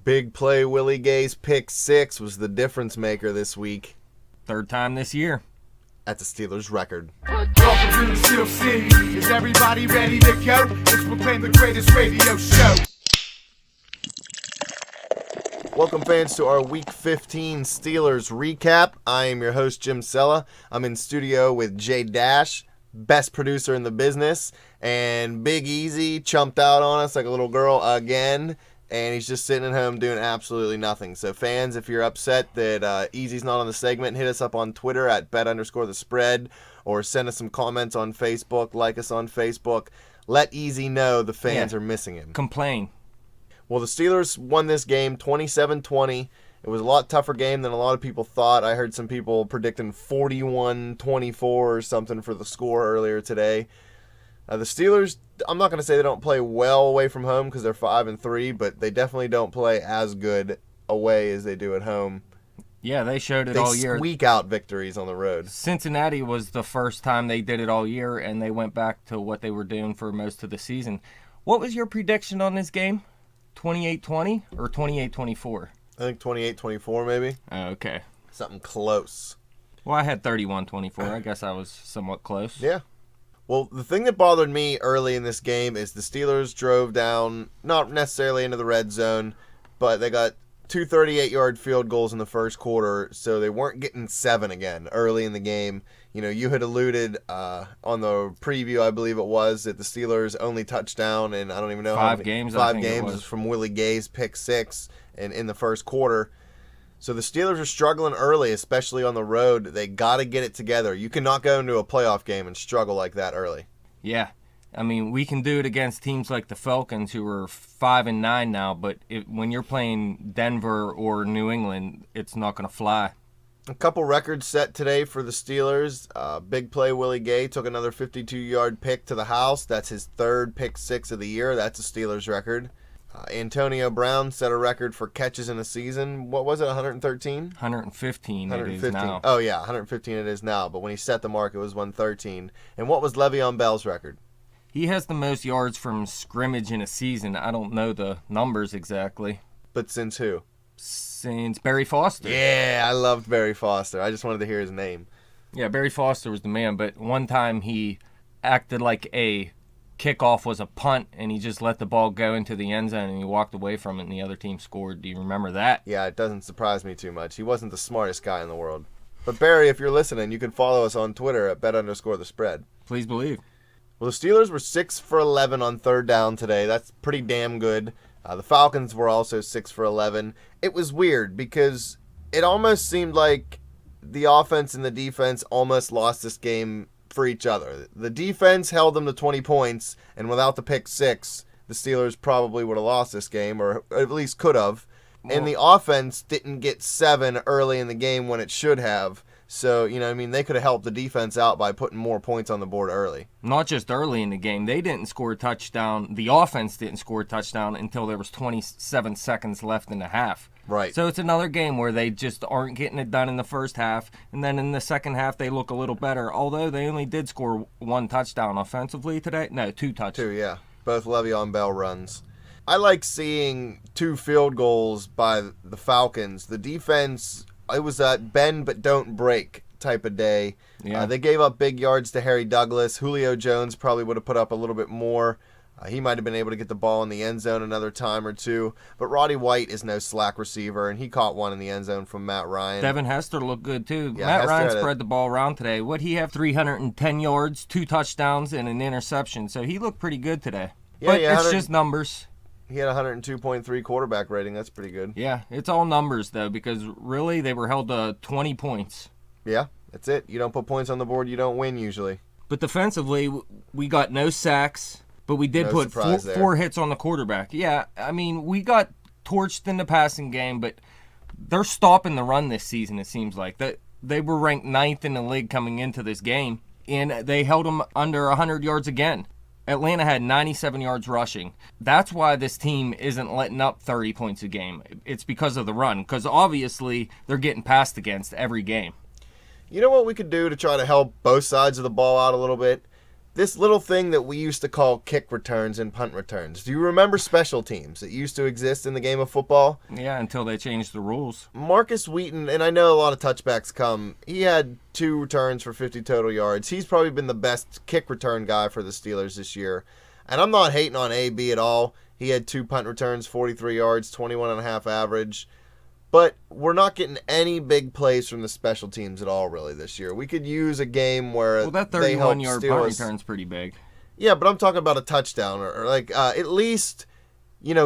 Big play Willie Gay's pick six was the difference maker this week. Third time this year. At the Steelers' record. Welcome to the Steel City. Is everybody ready to go? Let's proclaim the greatest radio show. Welcome, fans, to our Week 15 Steelers recap. I am your host, Jim Sella. I'm in studio with Jay Dash, best producer in the business, and Big Easy chumped out on us like a little girl again, and he's just sitting at home doing absolutely nothing. So, fans, if you're upset that Easy's not on the segment, hit us up on Twitter at bet_the_spread, or send us some comments on Facebook, like us on Facebook. Let Easy know the fans are missing him. Complain. Well, the Steelers won this game 27-20. It was a lot tougher game than a lot of people thought. I heard some people predicting 41-24 or something for the score earlier today. The Steelers, I'm not going to say they don't play well away from home because they're 5-3, but they definitely don't play as good away as they do at home. Yeah, they showed it all year. They squeak out victories on the road. Cincinnati was the first time they did it all year, and they went back to what they were doing for most of the season. What was your prediction on this game? 28-20 or 28-24? I think 28-24 maybe. Oh, okay. Something close. Well, I had 31-24. I guess I was somewhat close. Yeah. Well, the thing that bothered me early in this game is the Steelers drove down, not necessarily into the red zone, but they got two 38-yard field goals in the first quarter, so they weren't getting 7 again early in the game. You know, you had alluded on the preview, I believe it was, that the Steelers' only touchdown in I don't even know five games was from Willie Gay's pick six in the first quarter. So the Steelers are struggling early, especially on the road. They got to get it together. You cannot go into a playoff game and struggle like that early. Yeah. I mean, we can do it against teams like the Falcons, who are 5-9 now, but when you're playing Denver or New England, it's not going to fly. A couple records set today for the Steelers. Big play Willie Gay took another 52-yard pick to the house. That's his third pick six of the year. That's a Steelers record. Antonio Brown set a record for catches in a season. What was it, 113? 115 it is 115. now. Oh, yeah, 115 it is now. But when he set the mark, it was 113. And what was Le'Veon Bell's record? He has the most yards from scrimmage in a season. I don't know the numbers exactly. But since who? Since Barry Foster. Yeah, I loved Barry Foster. I just wanted to hear his name. Yeah, Barry Foster was the man, but one time he acted like a kickoff was a punt, and he just let the ball go into the end zone, and he walked away from it, and the other team scored. Do you remember that? Yeah, it doesn't surprise me too much. He wasn't the smartest guy in the world. But Barry, if you're listening, you can follow us on Twitter at bet_the_spread. Please believe. Well, the Steelers were 6 for 11 on third down today. That's pretty damn good. The Falcons were also 6 for 11. It was weird because it almost seemed like the offense and the defense almost lost this game for each other. The defense held them to 20 points, and without the pick six, the Steelers probably would have lost this game, or at least could have. And the offense didn't get 7 early in the game when it should have. So, you know, I mean, they could have helped the defense out by putting more points on the board early. Not just early in the game. They didn't score a touchdown. The offense didn't score a touchdown until there was 27 seconds left in the half. Right. So it's another game where they just aren't getting it done in the first half, and then in the second half they look a little better, although they only did score 1 touchdown offensively today. No, 2 touchdowns. 2, yeah. Both Le'Veon Bell runs. I like seeing 2 field goals by the Falcons. The defense, it was a bend but don't break type of day. Yeah. They gave up big yards to Harry Douglas. Julio Jones probably would have put up a little bit more. He might have been able to get the ball in the end zone another time or two. But Roddy White is no slack receiver, and he caught one in the end zone from Matt Ryan. Devin Hester looked good, too. Yeah, Matt Hester Ryan spread the ball around today. What'd he have? 310 yards, 2 touchdowns, and an interception. So he looked pretty good today. Yeah, but yeah, it's just numbers. He had 102.3 quarterback rating. That's pretty good. Yeah, it's all numbers, though, because really they were held to 20 points. Yeah, that's it. You don't put points on the board, you don't win usually. But defensively, we got no sacks, but we did put 4 hits on the quarterback. Yeah, I mean, we got torched in the passing game, but they're stopping the run this season, it seems like. They were ranked 9th in the league coming into this game, and they held them under 100 yards again. Atlanta had 97 yards rushing. That's why this team isn't letting up 30 points a game. It's because of the run, because obviously they're getting passed against every game. You know what we could do to try to help both sides of the ball out a little bit? this little thing that we used to call kick returns and punt returns. Do you remember special teams that used to exist in the game of football? Yeah, until they changed the rules. Marcus Wheaton, and I know a lot of touchbacks come, he had 2 returns for 50 total yards. He's probably been the best kick return guy for the Steelers this year. And I'm not hating on AB at all. He had 2 punt returns, 43 yards, 21.5 average. But we're not getting any big plays from the special teams at all, really, this year. We could use a game where that they help 31-yard steal punt us. return's pretty big. Yeah, but I'm talking about a touchdown or like at least,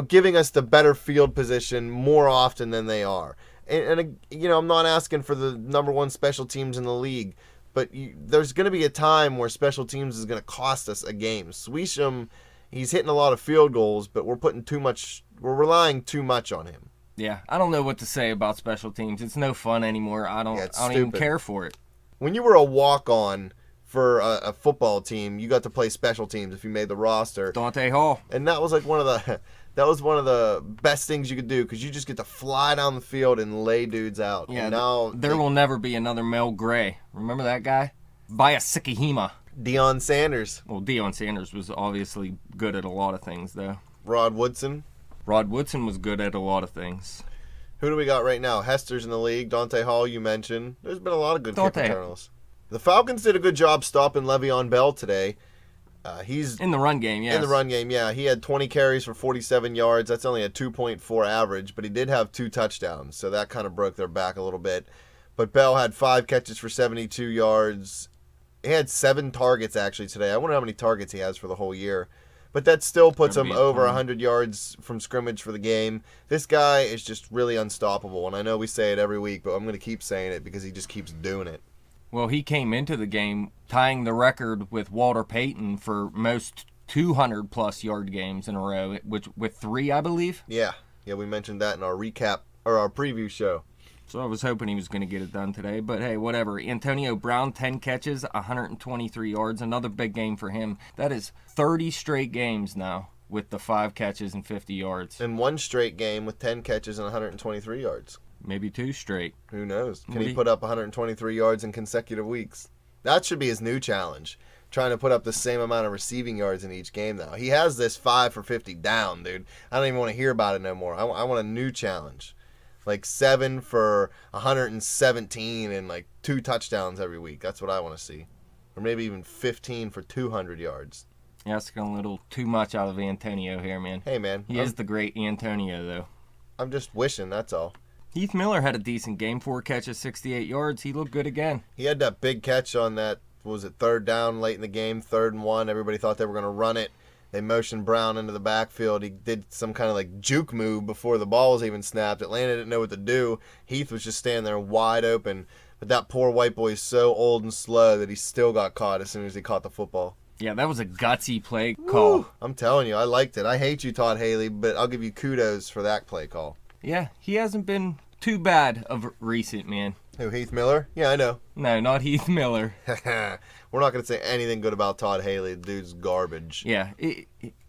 giving us the better field position more often than they are. And I'm not asking for the number 1 special teams in the league, but there's going to be a time where special teams is going to cost us a game. Swisham, he's hitting a lot of field goals, but we're relying too much on him. Yeah, I don't know what to say about special teams. It's no fun anymore. I don't even care for it. When you were a walk-on for a football team, you got to play special teams if you made the roster. Dante Hall. And that was like one of the best things you could do because you just get to fly down the field and lay dudes out. Yeah, and now there will never be another Mel Gray. Remember that guy? Baya Sikahima. Deion Sanders. Well, Deion Sanders was obviously good at a lot of things, though. Rod Woodson. Rod Woodson was good at a lot of things. Who do we got right now? Hester's in the league. Dante Hall, you mentioned. There's been a lot of good kick returners. The Falcons did a good job stopping Le'Veon Bell today. He's in the run game, yes. In the run game, yeah. He had 20 carries for 47 yards. That's only a 2.4 average, but he did have 2 touchdowns, so that kind of broke their back a little bit. But Bell had 5 catches for 72 yards. He had 7 targets, actually, today. I wonder how many targets he has for the whole year. But that still puts him over 100 yards from scrimmage for the game. This guy is just really unstoppable, and I know we say it every week, but I'm going to keep saying it because he just keeps doing it. Well, he came into the game tying the record with Walter Payton for most 200-plus yard games in a row, with 3, I believe. Yeah, we mentioned that in our recap or our preview show. So I was hoping he was going to get it done today, but hey, whatever. Antonio Brown, 10 catches, 123 yards, another big game for him. That is 30 straight games now with the 5 catches and 50 yards. And 1 straight game with 10 catches and 123 yards. Maybe 2 straight. Who knows? Can he put up 123 yards in consecutive weeks? That should be his new challenge. Trying to put up the same amount of receiving yards in each game now. He has this 5 for 50 down, dude. I don't even want to hear about it no more. I want a new challenge. Like 7 for 117 and like 2 touchdowns every week. That's what I want to see. Or maybe even 15 for 200 yards. Yeah, that's a little too much out of Antonio here, man. Hey, man. He is the great Antonio, though. I'm just wishing, that's all. Heath Miller had a decent game, 4 catches, 68 yards. He looked good again. He had that big catch on that, what was it, 3rd down late in the game, 3rd and 1. Everybody thought they were going to run it. They motioned Brown into the backfield. He did some kind of like juke move before the ball was even snapped. Atlanta didn't know what to do. Heath was just standing there wide open. But that poor white boy is so old and slow that he still got caught as soon as he caught the football. Yeah, that was a gutsy play call. Woo! I'm telling you, I liked it. I hate you, Todd Haley, but I'll give you kudos for that play call. Yeah, he hasn't been too bad of recent, man. Who, Heath Miller? Yeah, I know. No, not Heath Miller. We're not going to say anything good about Todd Haley. The dude's garbage. Yeah,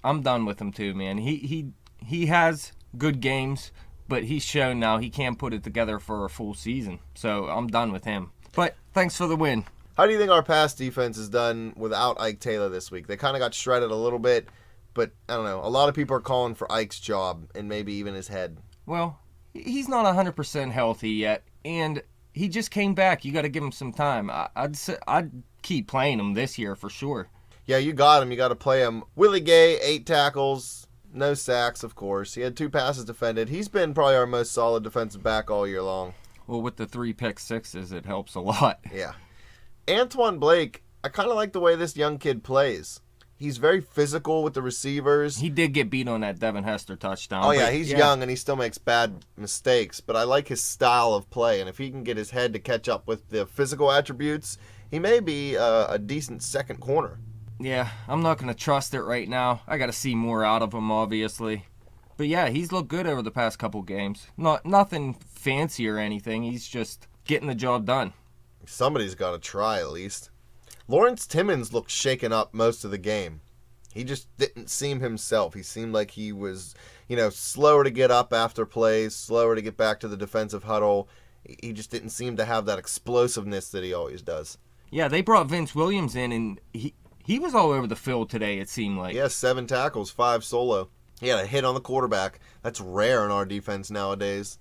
I'm done with him too, man. He has good games, but he's shown now he can't put it together for a full season. So I'm done with him. But thanks for the win. How do you think our pass defense is done without Ike Taylor this week? They kind of got shredded a little bit, but I don't know. A lot of people are calling for Ike's job and maybe even his head. Well, he's not 100% healthy yet, and he just came back. You got to give him some time. I'd keep playing him this year for sure. Yeah, you got him. You got to play him. Willie Gay, 8 tackles, no sacks, of course. He had 2 passes defended. He's been probably our most solid defensive back all year long. Well, with the 3 pick-sixes, it helps a lot. Yeah. Antoine Blake, I kind of like the way this young kid plays. He's very physical with the receivers. He did get beat on that Devin Hester touchdown. Oh, yeah, he's young and he still makes bad mistakes, but I like his style of play, and if he can get his head to catch up with the physical attributes, he may be a decent second corner. Yeah, I'm not going to trust it right now. I got to see more out of him, obviously. But yeah, he's looked good over the past couple games. Nothing fancy or anything. He's just getting the job done. Somebody's got to try at least. Lawrence Timmons looked shaken up most of the game. He just didn't seem himself. He seemed like he was, slower to get up after plays, slower to get back to the defensive huddle. He just didn't seem to have that explosiveness that he always does. Yeah, they brought Vince Williams in, and he He was all over the field today, it seemed like. He has 7 tackles, 5 solo. He had a hit on the quarterback. That's rare in our defense nowadays.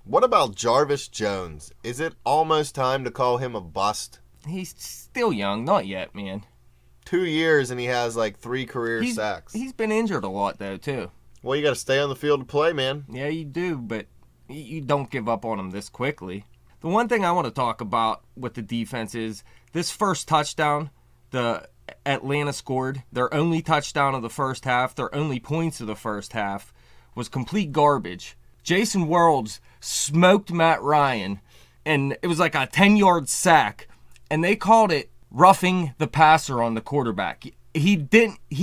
What about Jarvis Jones? Is it almost time to call him a bust? He's still young. Not yet, man. 2 years and he has like 3 career sacks. He's been injured a lot, though, too. Well, you got to stay on the field to play, man. Yeah, you do, but you don't give up on him this quickly. The one thing I want to talk about with the defense is this first touchdown, the Atlanta scored. Their only touchdown of the first half, their only points of the first half, was complete garbage. Jason Worlds smoked Matt Ryan, and it was like a 10-yard sack, and they called it roughing the passer on the quarterback. He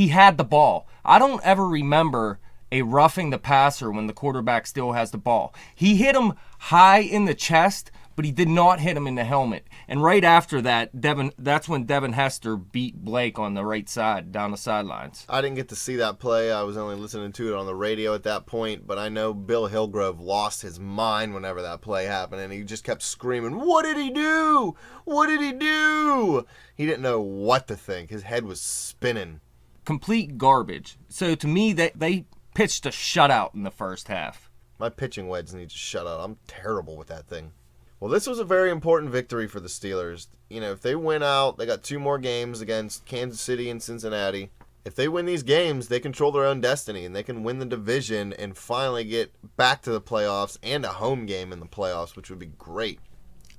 had the ball. I don't ever remember a roughing the passer when the quarterback still has the ball. He hit him high in the chest, but he did not hit him in the helmet. And right after that, that's when Devin Hester beat Blake on the right side, down the sidelines. I didn't get to see that play. I was only listening to it on the radio at that point, but I know Bill Hillgrove lost his mind whenever that play happened, and he just kept screaming, "What did he do? What did he do?" He didn't know what to think. His head was spinning. Complete garbage. So to me, they pitched a shutout in the first half. My pitching wedge needs a shutout. I'm terrible with that thing. Well, this was a very important victory for the Steelers. You know, if they win out, they got 2 more games against Kansas City and Cincinnati. If they win these games, they control their own destiny, and they can win the division and finally get back to the playoffs and a home game in the playoffs, which would be great.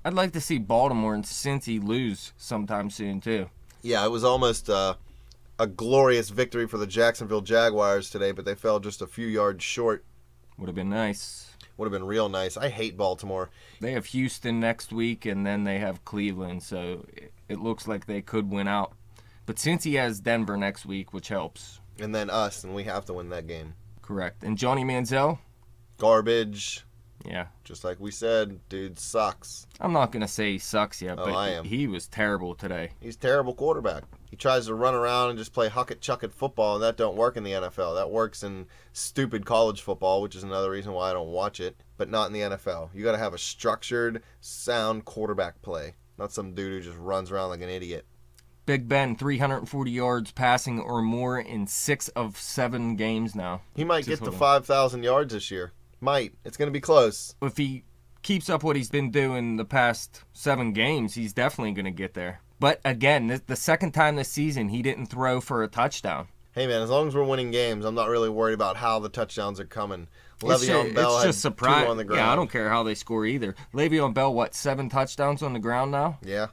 I'd like to see Baltimore and Cincy lose sometime soon, too. Yeah, it was almost a glorious victory for the Jacksonville Jaguars today, but they fell just a few yards short. Would have been nice. Would have been real nice. I hate Baltimore. They have Houston next week, and then they have Cleveland, so it looks like they could win out. But Cincy has Denver next week, which helps. And then us, and we have to win that game. Correct. And Johnny Manziel? Garbage. Yeah. Just like we said, dude sucks. I'm not going to say he sucks yet, but I am. He was terrible today. He's a terrible quarterback. He tries to run around and just play huck-it-chuck-it football, and that don't work in the NFL. That works in stupid college football, which is another reason why I don't watch it, but not in the NFL. You got to have a structured, sound quarterback play, not some dude who just runs around like an idiot. Big Ben, 340 yards passing or more in 6 of 7 games now. He might get to 5,000 yards this year. Might. It's going to be close. If he keeps up what he's been doing the past 7 games, he's definitely going to get there. But again, the second time this season, he didn't throw for a touchdown. Hey, man, as long as we're winning games, I'm not really worried about how the touchdowns are coming. Le'Veon Bell it's just had 2 on the ground. Yeah, I don't care how they score either. Le'Veon Bell, 7 touchdowns on the ground now? Yeah.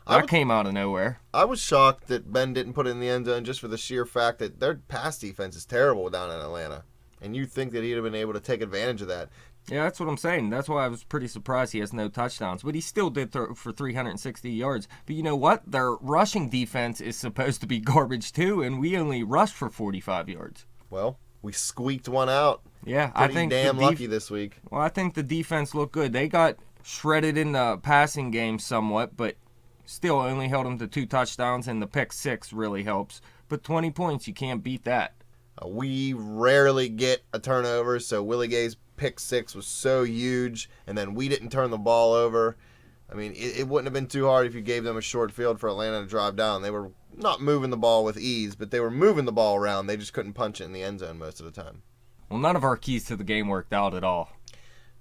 That came out of nowhere. I was shocked that Ben didn't put it in the end zone just for the sheer fact that their pass defense is terrible down in Atlanta. And you'd think that he'd have been able to take advantage of that. Yeah, that's what I'm saying. That's why I was pretty surprised he has no touchdowns. But he still did throw for 360 yards. But you know what? Their rushing defense is supposed to be garbage too, and we only rushed for 45 yards. Well, we squeaked one out. Yeah, Pretty I think damn lucky this week. Well, I think the defense looked good. They got shredded in the passing game somewhat, but still only held them to 2 touchdowns, and the pick 6 really helps. But 20 points, you can't beat that. We rarely get a turnover, so Willie Gay's pick 6 was so huge, and then we didn't turn the ball over. I mean, it wouldn't have been too hard if you gave them a short field for Atlanta to drive down. They were not moving the ball with ease, but they were moving the ball around. They just couldn't punch it in the end zone most of the time. Well, none of our keys to the game worked out at all.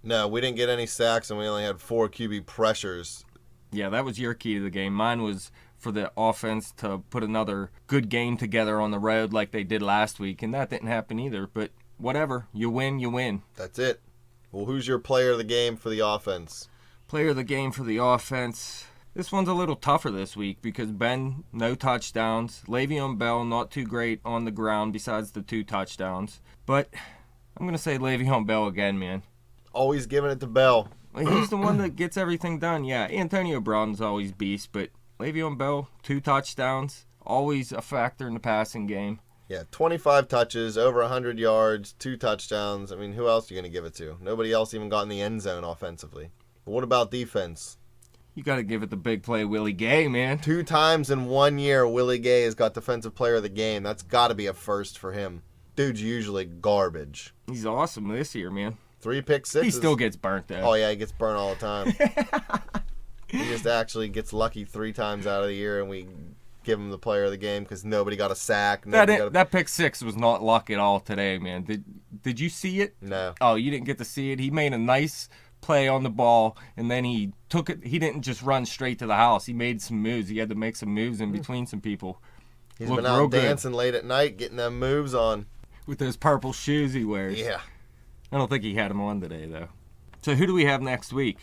No, we didn't get any sacks, and we only had 4 QB pressures. Yeah, that was your key to the game. Mine was for the offense to put another good game together on the road like they did last week, and that didn't happen either. But whatever, you win, you win. That's it. Well, who's your player of the game for the offense? Player of the game for the offense. This one's a little tougher this week because Ben, no touchdowns. Le'Veon Bell, not too great on the ground besides the 2 touchdowns. But I'm going to say Le'Veon Bell again, man. Always giving it to Bell. He's the one that gets everything done. Yeah, Antonio Brown's always beast, but Le'Veon Bell, 2 touchdowns, always a factor in the passing game. Yeah, 25 touches, over 100 yards, 2 touchdowns. I mean, who else are you going to give it to? Nobody else even got in the end zone offensively. But what about defense? You got to give it the big play, Willie Gay, man. 2 times in 1 year, Willie Gay has got Defensive Player of the Game. That's got to be a first for him. Dude's usually garbage. He's awesome this year, man. 3 pick 6s. He still gets burnt, though. Oh, yeah, he gets burnt all the time. He just actually gets lucky 3 times out of the year, and we give him the player of the game because nobody got a sack. That pick six was not luck at all today, man. Did you see it? No. Oh, you didn't get to see it? He made a nice play on the ball, and then he took it. He didn't just run straight to the house. He made some moves. He had to make some moves in between some people. He's been out dancing late at night, getting them moves on. With those purple shoes he wears. Yeah. I don't think he had them on today, though. So who do we have next week?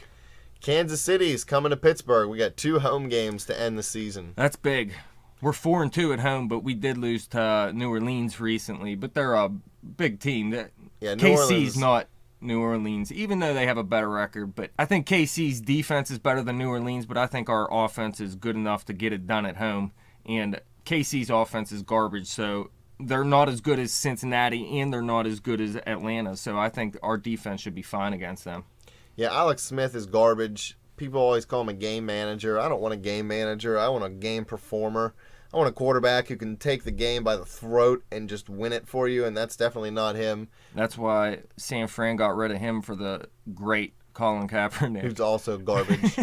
Kansas City's coming to Pittsburgh. We got 2 home games to end the season. That's big. We're 4-2 at home, but we did lose to New Orleans recently. But they're a big team. Yeah, KC's not New Orleans, even though they have a better record. But I think KC's defense is better than New Orleans, but I think our offense is good enough to get it done at home. And KC's offense is garbage, so they're not as good as Cincinnati, and they're not as good as Atlanta. So I think our defense should be fine against them. Yeah, Alex Smith is garbage. People always call him a game manager. I don't want a game manager. I want a game performer. I want a quarterback who can take the game by the throat and just win it for you, and that's definitely not him. That's why San Fran got rid of him for the great Colin Kaepernick. Who's also garbage.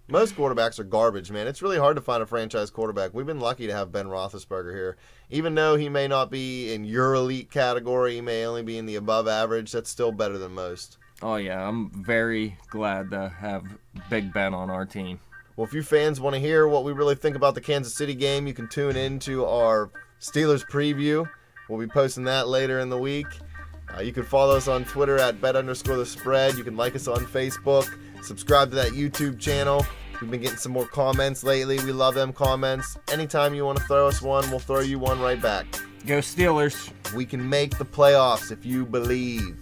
Most quarterbacks are garbage, man. It's really hard to find a franchise quarterback. We've been lucky to have Ben Roethlisberger here. Even though he may not be in your elite category, he may only be in the above average, that's still better than most. Oh, yeah. I'm very glad to have Big Ben on our team. Well, if you fans want to hear what we really think about the Kansas City game, you can tune into our Steelers preview. We'll be posting that later in the week. You can follow us on Twitter at bet_the_spread. You can like us on Facebook. Subscribe to that YouTube channel. We've been getting some more comments lately. We love them comments. Anytime you want to throw us one, we'll throw you one right back. Go Steelers. We can make the playoffs if you believe.